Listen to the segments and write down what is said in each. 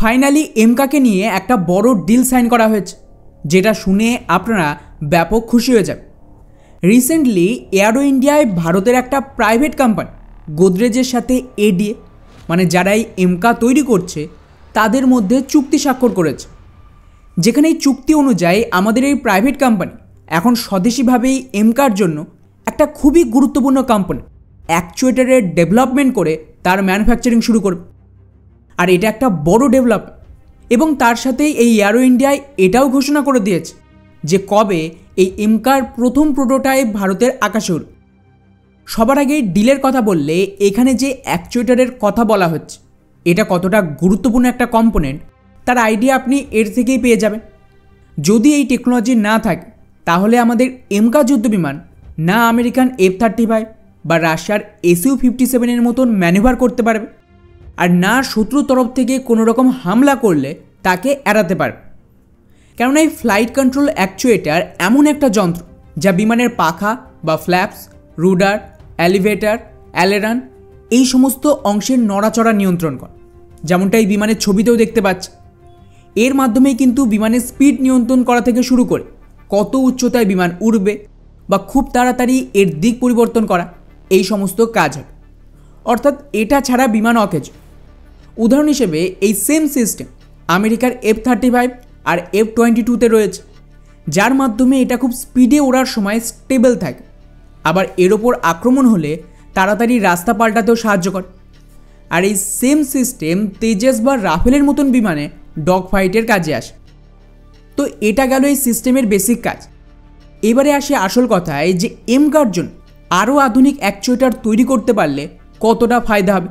Finally এমকাকে নিয়ে একটা বড় ডিল সাইন করা হয়েছে, যেটা শুনে আপনারা ব্যাপক খুশি হয়ে যাবে। রিসেন্টলি এয়ারো ইন্ডিয়ায় ভারতের একটা প্রাইভেট কোম্পানি গোদরেজের সাথে এডিএ মানে যারা এই এমকা তৈরি করছে তাদের মধ্যে চুক্তি স্বাক্ষর করেছে, যেখানে এই চুক্তি অনুযায়ী আমাদের এই প্রাইভেট কোম্পানি এখন স্বদেশিভাবেই এমকার জন্য একটা খুবই গুরুত্বপূর্ণ কোম্পানি অ্যাকচুয়েটারের ডেভেলপমেন্ট করে তার ম্যানুফ্যাকচারিং শুরু করবে। আর এটা একটা বড় ডেভেলপ, এবং তার সাথেই এই এয়ারো ইন্ডিয়ায় এটাও ঘোষণা করে দিয়েছে যে কবে এই এমকার প্রথম প্রোটোটাইপ ভারতের আকাশে উড়বে। সবার আগে ডিলের কথা বললে এখানে যে অ্যাকচুয়েটারের কথা বলা হচ্ছে এটা কতটা গুরুত্বপূর্ণ একটা কম্পোনেন্ট তার আইডিয়া আপনি এর থেকেই পেয়ে যাবেন। যদি এই টেকনোলজি না থাকে তাহলে আমাদের এমকা যুদ্ধ বিমান না আমেরিকান F-35 বা রাশিয়ার SU-57 মতন ম্যানুভার করতে পারবে, আর না শত্রুর তরফ থেকে কোনো রকম হামলা করলে তাকে এড়াতে পারবে। কেননা এই ফ্লাইট কন্ট্রোল অ্যাকচুয়েটার এমন একটা যন্ত্র যা বিমানের পাখা বা ফ্ল্যাপস, রুডার, এলিভেটর, অ্যালেরান এই সমস্ত অংশের নড়াচড়া নিয়ন্ত্রণ করে, যেমনটা এই বিমানের ছবিতেও দেখতে পাচ্ছে। এর মাধ্যমেই কিন্তু বিমানের স্পিড নিয়ন্ত্রণ করা থেকে শুরু করে কত উচ্চতায় বিমান উড়বে বা খুব তাড়াতাড়ি এর দিক পরিবর্তন করা এই সমস্ত কাজ হবে। অর্থাৎ এটা ছাড়া বিমান অকেজ। উদাহরণ হিসেবে এই সেম সিস্টেম আমেরিকার F-35 আর F-22তে রয়েছে, যার মাধ্যমে এটা খুব স্পিডে ওড়ার সময় স্টেবল থাকে, আবার এর ওপর আক্রমণ হলে তাড়াতাড়ি রাস্তা পাল্টাতেও সাহায্য করে। আর এই সেম সিস্টেম তেজস বা রাফেলের মতন বিমানে ডগ ফাইটের কাজে আসে। তো এটা গেল এই সিস্টেমের বেসিক কাজ। এবারে আসে আসল কথায় যে এমকার জন্য আরও আধুনিক অ্যাকচুয়েটার তৈরি করতে পারলে কতটা ফায়দা হবে।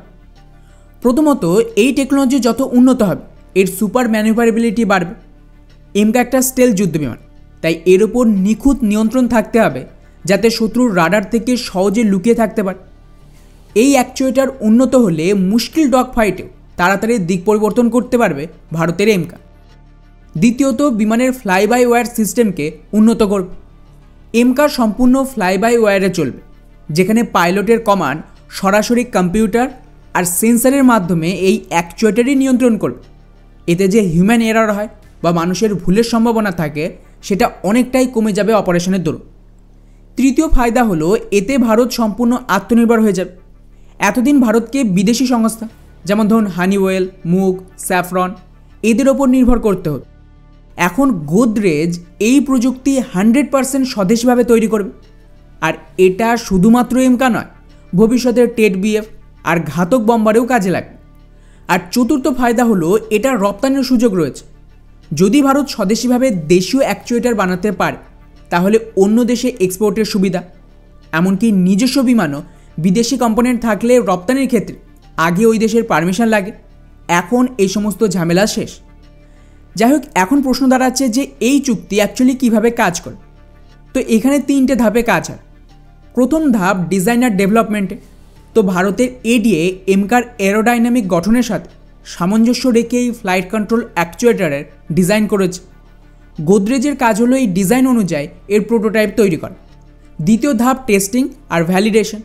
প্রথমত, এই টেকনোলজি যত উন্নত হবে এর সুপার ম্যানুভারেবিলিটি বাড়বে। এমকা একটা স্টেল যুদ্ধ বিমান, তাই এর ওপর নিখুঁত নিয়ন্ত্রণ থাকতে হবে যাতে শত্রুর রাডার থেকে সহজে লুকিয়ে থাকতে পারে। এই অ্যাকচুয়েটার উন্নত হলে মুশকিল ডগ ফাইটেও তাড়াতাড়ি দিক পরিবর্তন করতে পারবে ভারতের এমকা। দ্বিতীয়ত, বিমানের ফ্লাই বাই ওয়্যার সিস্টেমকে উন্নত করবে। এমকার সম্পূর্ণ ফ্লাই বাই ওয়্যারে চলবে, যেখানে পাইলটের কমান্ড সরাসরি কম্পিউটার আর সেন্সারের মাধ্যমে এই অ্যাকচুয়েটারই নিয়ন্ত্রণ করবে। এতে যে হিউম্যান এরর হয় বা মানুষের ভুলের সম্ভাবনা থাকে সেটা অনেকটাই কমে যাবে অপারেশনের দরুন। তৃতীয় ফায়দা হলো এতে ভারত সম্পূর্ণ আত্মনির্ভর হয়ে যাবে। এতদিন ভারতকে বিদেশি সংস্থা যেমন ধরুন হানিওয়েল, মুগ, স্যাফরন এদের ওপর নির্ভর করতে হতো। এখন গোদরেজ এই প্রযুক্তি 100% স্বদেশীভাবে তৈরি করবে। আর এটা শুধুমাত্র এমকা নয়, ভবিষ্যতের টেট-BF আর ঘাতক বম্বারেও কাজে লাগবে। আর চতুর্থ ফায়দা হলো এটা রপ্তানির সুযোগ রয়েছে। যদি ভারত স্বদেশীভাবে দেশীয় অ্যাকচুয়েটার বানাতে পারে তাহলে অন্য দেশে এক্সপোর্টের সুবিধা, এমনকি নিজস্ব বিমানও বিদেশি কম্পোনেন্ট থাকলে রপ্তানির ক্ষেত্রে আগে ওই দেশের পারমিশন লাগে। এখন এই সমস্ত ঝামেলা শেষ। যাই হোক, এখন প্রশ্ন দাঁড়াচ্ছে যে এই চুক্তি অ্যাকচুয়ালি কীভাবে কাজ করে। তো এখানে 3টে ধাপে কাজ হয়। প্রথম ধাপ ডিজাইনার ডেভেলপমেন্টে। তো ভারতের এডিএ এমকার এরোডাইনামিক গঠনের সাথে সামঞ্জস্য রেখে এই ফ্লাইট কন্ট্রোল অ্যাকচুয়েটারের ডিজাইন করেছে। গোদরেজের কাজ হলো এই ডিজাইন অনুযায়ী এর প্রোটোটাইপ তৈরি করা। দ্বিতীয় ধাপ টেস্টিং আর ভ্যালিডেশন।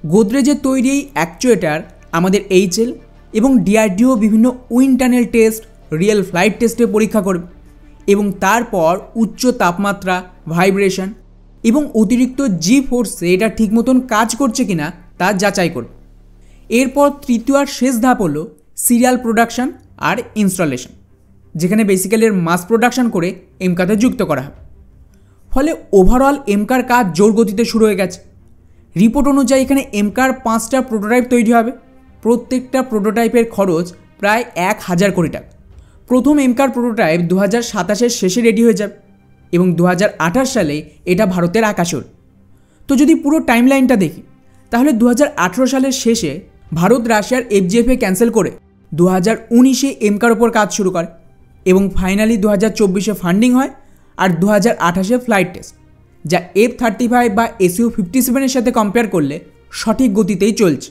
গোদরেজের তৈরি এই অ্যাকচুয়েটার আমাদের HL এবং DRDO বিভিন্ন wind tunnel test, real flight টেস্টে পরীক্ষা করবে এবং তারপর উচ্চ তাপমাত্রা, ভাইব্রেশন এবং অতিরিক্ত জি ফোর্সে এটা ঠিক মতন কাজ করছে কিনা তা যাচাই করবে। এরপর তৃতীয় আর শেষ ধাপ হলো সিরিয়াল প্রোডাকশন আর ইনস্টলেশন, যেখানে বেসিক্যালি এর মাস প্রোডাকশন করে এমকাতে যুক্ত করা হবে। ফলে ওভারঅল এমকার কাজ জোর গতিতে শুরু হয়ে গেছে। রিপোর্ট অনুযায়ী এখানে এমকার 5টা প্রোটোটাইপ তৈরি হবে। প্রত্যেকটা প্রোটোটাইপের খরচ প্রায় 1000 কোটি টাকা। প্রথম এমকার প্রোটোটাইপ 2027-এর শেষে রেডি হয়ে যাবে এবং 2028 সালে এটা ভারতের আকাশে উড়বে। তো যদি পুরো টাইমলাইনটা দেখি তাহলে 2018 সালের শেষে ভারত রাশিয়ার FGFA ক্যান্সেল করে 2019-এ এমকার ওপর কাজ শুরু করে এবং ফাইনালি 2024-এ ফান্ডিং হয় আর 2028-এ ফ্লাইট টেস্ট, যা F-35 বা SU-57 এর সাথে কম্পেয়ার করলে সঠিক গতিতেই চলছে।